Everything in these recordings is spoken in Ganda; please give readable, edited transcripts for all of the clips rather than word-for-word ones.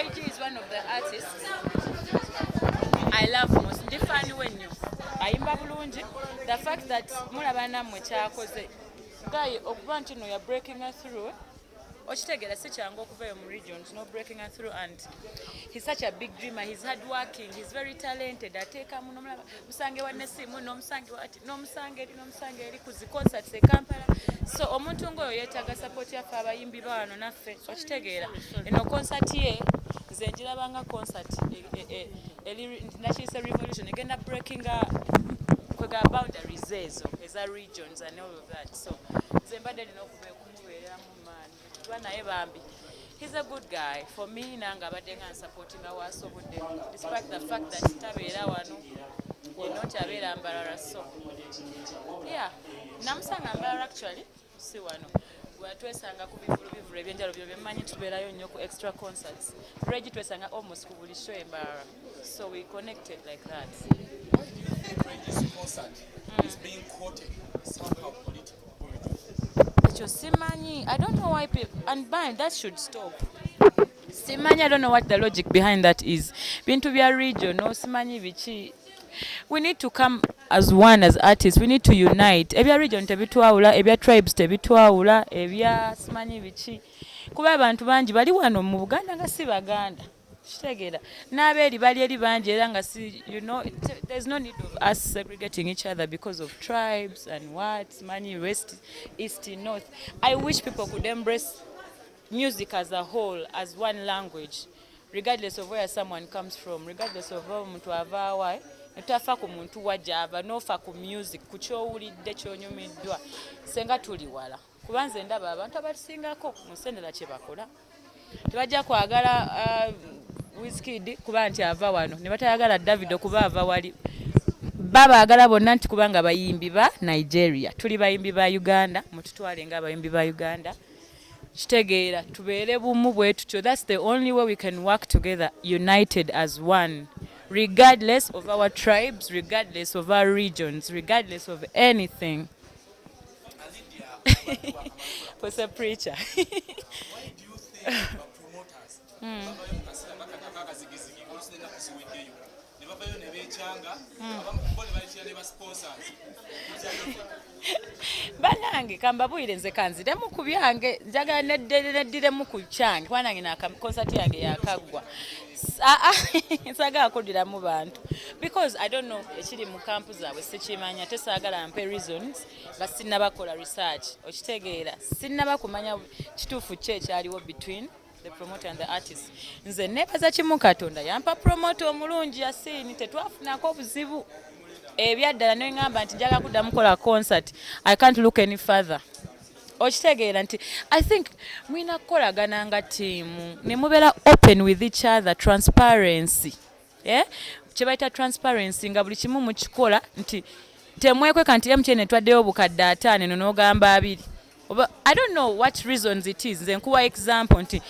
Reggie is one of the artists I love most. Ndifani wenyu ayimba bulungi. The fact that mulaba nammwe kyakoze guy okuba nti no you're breaking her through. Ochitegera si kyangu okuvayo mu regions, no breaking her through, and he's such a big dreamer. He's hardworking, he's very talented. Ateeka muno mulaba musange wa nesimu no musange wati no musange eri ku zi concerts e Kampala. So omuntu ngoyo yeetaaga support yaffe abayimbi bano naffe. Ochitegera eno concert ye nze njirabanga concert nakiyise revolution egenda breaking kwega boundaries ezo eza regions and all of that. So nze mbadde nina okumubeeramu maani kuba naye bambi he's a good guy for me nanga abadde nga supporting awasobodde despite the fact that tabeera wano not abeera Mbarara. So yeah, namusanga Mbarara actually si wano twesanga ku bivulu ebyenjalo byo byemanyi tubeerayo nnyo ku extra concerts. Reggie twesanga almost ku buli show Mbarara, so we connected like that. Why do you think Reggie's concert is being quoted somehow political? Simanyi, I don't know why people, and by that should stop. Simanyi, I don't know what the logic behind that is. Bintu bya region, no simanyi bichi. We need to come as one as artists. We need to unite. Ebya region tebitwawula, ebya tribes tebitwawula, ebya simanyi bichi. Kuba abantu bangi bali wano mu Buganda nga si Baganda. Kitegeera. N'abeeri bali eri bangi era nga si, you know, there's no need of us segregating each other because of tribes and what, money, west, east, north. I wish people could embrace music as a whole, as one language, regardless of where someone comes from, regardless of how omuntu avaawa. Netafa ku muntu wajava, nofa ku music, ku kyowulidde kyonyumiddwa. Senga tuli wala. Kuba nze ndaba abantu abatusingako mu Sendera kye bakola. Tebajja kwagala Wizkid kuba nti ava wano, ne batayagala Davido kuba ava wali. Babaagala bonna nti kubanga bayimbi ba Nigeria. Tuli bayimbi ba Uganda, mututwale nga bayimbi ba Uganda. Kitegeera tubeere bumu bwe tutyo. That's the only way we can work together, united as one, regardless of our tribes, regardless of our regions, regardless of anything. Was a preacher. Why do you think promoters Banange kambabwire nze kanziremu ku byange njagala neddiremu ku kyange kwanange na concert yange yakaggwa nsagala kuddiramu bantu because I don't know ekiri mu kampu zaabwe sikimanya tesaagala mpe reasons basinnabakola research okitegeera sinnaba kumanya kituufu ki ekyaliwo between the promoter and the artist. Nze nebaza kimu Katonda yampa promoter omulungi yasiini tetwafunako obuzibu ebyaddala neŋŋamba nti njagala kuddamu kola concert I can't look any further. Okitegeera nti I think mwina kukolagana nga tiimu ne mubeera open with each other, transparency. Kye bayita transparency nga buli kimu mukikola nti temwekweka nti MTN etwaddeyo obukadde 5 eno n'ogamba 2. I don't know what reasons it is. Nze nkuwa example nti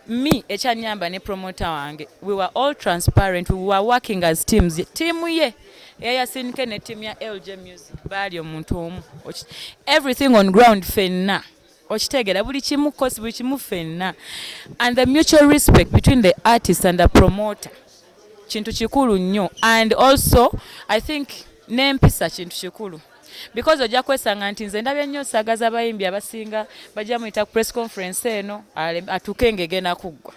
me ekyanyamba ne promoter wange we were all transparent, we were working as teams. Team ye yasinike ne team ya LJ Music bali omuntu omu. Everything on ground fenna. Okitegeera buli kimu kosi buli kimu fenna. And the mutual respect between the artist and the promoter kintu kikulu nnyo. And also I think n'empisa kintu kikulu. Because ojja kwesanga nti nze ndabye nnyo saagaza abayimbi abasinga bajja muyita ku press conference eno atuke ngegena kuggwa.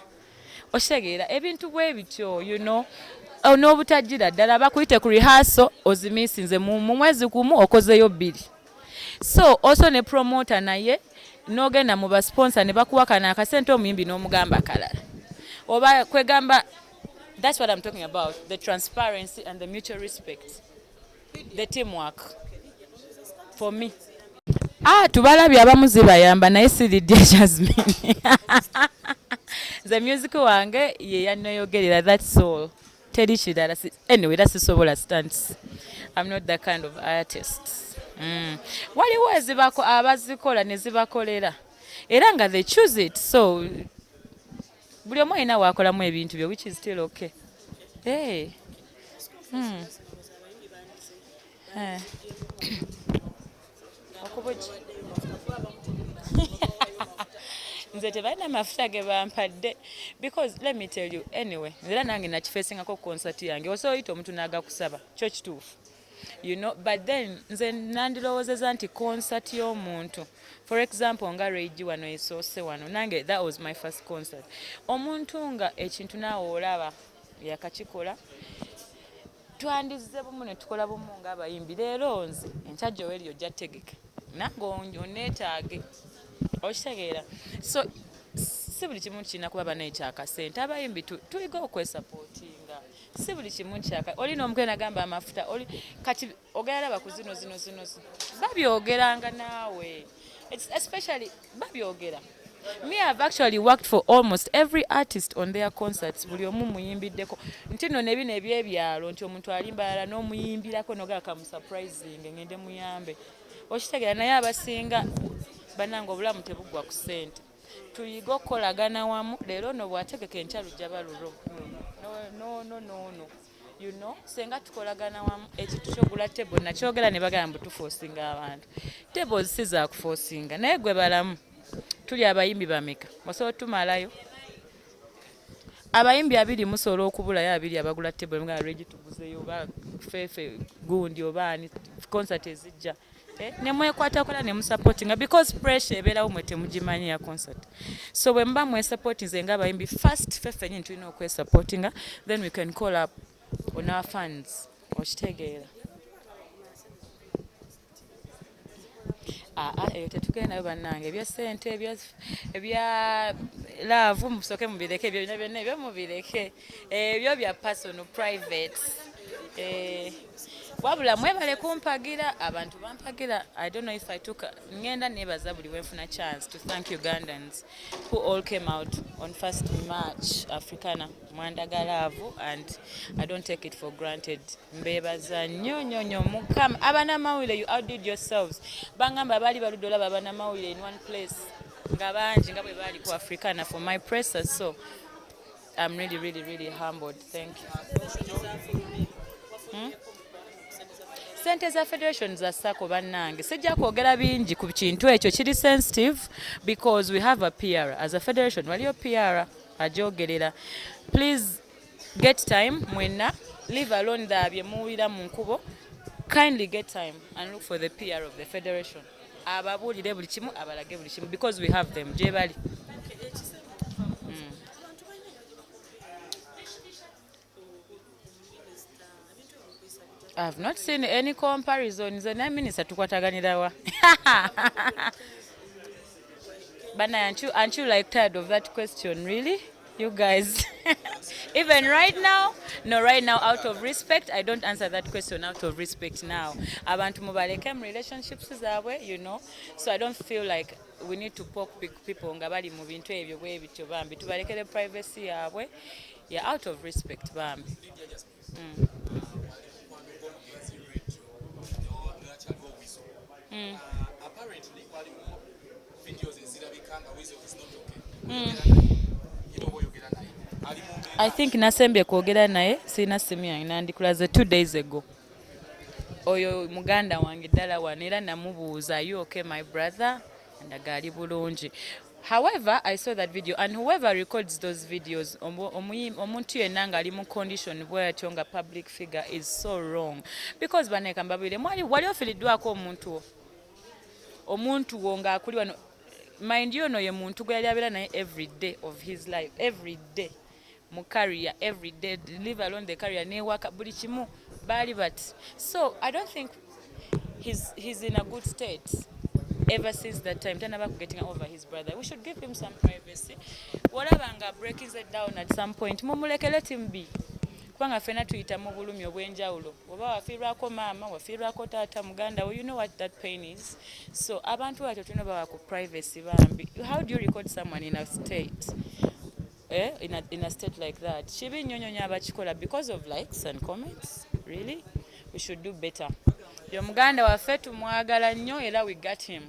Okitegeera ebintu bwe bityo, you know, n'obutajjira ddala bakuyite ku rehearsal ozimiisinze mu mwezi gumu okozeyo 2. So also ne promoter naye n'ogenda mu basponsor ne bakuwakana akasente omuyimbi n'omugamba kalala. Oba kwegamba, that's what I'm talking about, the transparency and the mutual respect, the teamwork. For me. Tubalabye abamu zibayamba naye siridde Jasmine. The music wange ye yanneyogerera, that's all. Teri kirala. Anyway, that's sisobola stunts. I'm not that kind of artist. Waliwo ezibako abazikola ne zibakolera. Era nga they choose it. So buli omu alina wakolamu ebintu byo, which is still okay. Hey. nze tebalina mafuta ge bampadde because let me tell you anyway era nange nakifeesingako concert yange osobola oyita omuntu n'agakusaba kyo kituufu you know but then nze nandirowoozeza nti concert y'omuntu for example nga Regi wano esoose wano nange that was my first concert omuntu nga ekintu naawe olaba yakakikola twandizze bumu ne tukola bumu ng'abayimbi leero nze enkyajja weri ojja tegeka nange oneetaage okitegeera so si buli kimu kirina kuba banaye kyakasente abayimbi tuyiga okwesapootinga si buli kimu kyaka olina omukene agamba amafuta oli kati ogeralaba ku zino babyogeranga naawe especially babyogera me I've actually worked for almost every artist on their concerts buli omu muyimbiddeko nti no nebino ebyebyalo nti omuntu alimbalala n'omuyimbirako nogaka mu surprising ngende muyambe okitegeera naye abasinga bananga obulamu tebuggwa ku ssente tuyiga okukolagana wamu leero no bwategeka enkyalu balulo no you know senga tukolagana wamu ekintu kyogula table nakyogera ne bagamba tuforcinga abantu tables si za kuforcinga naye gwe balamu tuli abayimbi bameka basobola tumalayo abayimbi abiri musobola okubulayo abiri abagula table nga Regi tuguzeyo oba fefe gundi oba ani concert ezijja nemwekwatakola nemusupportinga because pressure ebeerawo mwe temugimanyi ya concert so bwe muba mwesupportinze nga abayimbi first fefe nyini tulina okwesupportinga then we can call up on our funds okitegeera eyo tetugendayo bannange ebya ssente ebya laavu musooke mubireke ebyo byonna ebyo mubireke ebyo bya personal private wabula mwebale kumpagira abantu bampagira I don't know if I took ngenda nebaza buli wenfuna chance to thank Ugandans who all came out on 1st March Africana mwandagalavu and I don't take it for granted mbebaza nnyo mukama abana mawule you outdid yourselves bangamba bali baludola babana mawule in one place nga bangi nga bwe bali ku Africana for my pressers so I'm really humbled thank you Sente za federation za sako bannange sijja kwogera bingi ku kintu ekyo kiri sensitive because we have a PR as a federation waliyo PR ajogerera please get time mwenna leave alone bye muwira mu nkubo kindly get time and look for the PR of the federation ababuulire buli kimu abalage buli kimu because we have them gye bali I've not seen any comparisons. And I mean, it's a tukwataganirawa. But aren't you like tired of that question? Really? You guys? Even right now? No, right now, out of respect, I don't answer that question out of respect now. Abantu mubaleke relationships zawe, you know. So I don't feel like we need to poke people nga bali mu bintu ebyo bwe bityo bambi. Tubalekere privacy yawe. Yeah, out of respect bambi. Apparently, videos in Zirabikanga Weasel is not okay. You know what you get at I think nasembye kwogera naye sina simu yange nandikulaze 2 days ago. Oyo muganda wange ddala wano era namubuuza you okay my brother and agali bulungi. However, I saw that video and whoever records those videos omuntu yenna nga ali mu condition bw'atyo nga public figure is so wrong because baneka mbabire wali ofiriddwako omuntu wo ng'akuli wano mind you ono ye muntu gwe yali abeera naye every day of his life every day mu career every day live alone the career newaka buli kimu baali but so I don't think he's in a good state ever since that time tanaba getting over his brother we should give him some privacy whatever nga breaking it down at some point mumuleke let him be kubanga fena tuyita mu bulumi obwenjawulo oba wafiirwako maama wafiirwako taata muganda you know what that pain is so abantu batyo tulina bawa ku privacy bambi how do you record someone in a state in a state like that kibi nnyonyonya abakikola because of likes and comments really we should do better yo muganda waffe tumwagala nnyo era we got him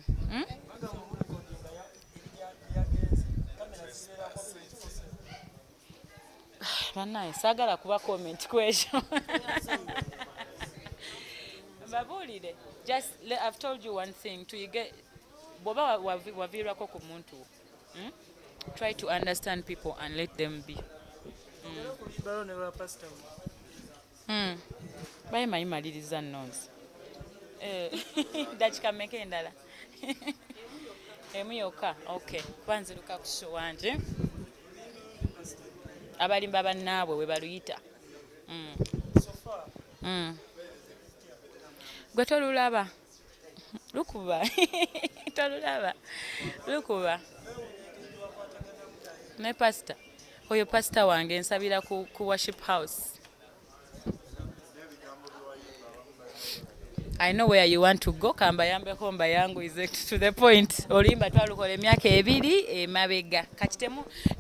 Banaye sagala kuba comment kwekyo babulire just I've told you one thing to you get boba wavirako ku muntu try to understand people and let them be. Bayimaliriza nnonzi. Dakika mmeka endala? Emu yokka. Okay. Kuba nziruka ku show wanje. Abalimba bannaabwe we baluyita. Gwe tolulaba. Lukuba. Tolulaba. Lukuba. Ne pastor. Oyo pastor wange nsabira ku worship house. I know where you want to go. Kambayambeko mbayangu is to the point. Olimba twalukola emyaka 2 emabega. Kati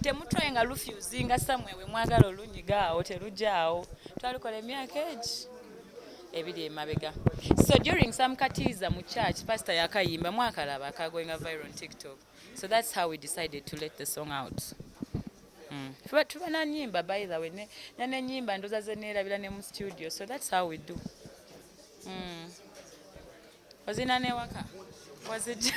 temutwayenga lufusinga samwe we mwagala olunyiga awo terujjaawo. Twalukola emyaka 2 emabega. So during some katiza mu church, pastor yakayimba mwakalaba kagwenga viral on TikTok. So that's how we decided to let the song out. Tuba na nyimba by the way. Ne nyimba ndoza zenerabira ne mu studio. So that's how we do. Was in an waka? Was it?